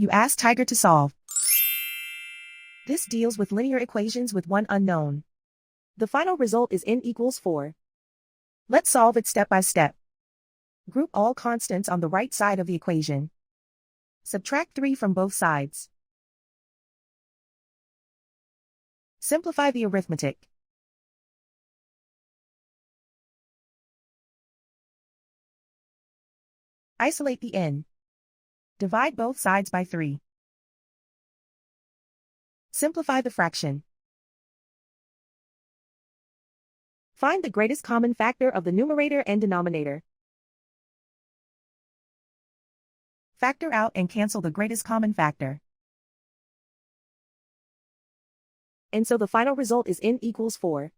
You ask Tiger to solve. This deals with linear equations with one unknown. The final result is n equals 4. Let's solve it step by step. Group all constants on the right side of the equation. Subtract 3 from both sides. Simplify the arithmetic. Isolate the n. Divide both sides by 3. Simplify the fraction. Find the greatest common factor of the numerator and denominator. Factor out and cancel the greatest common factor. And so the final result is n equals 4.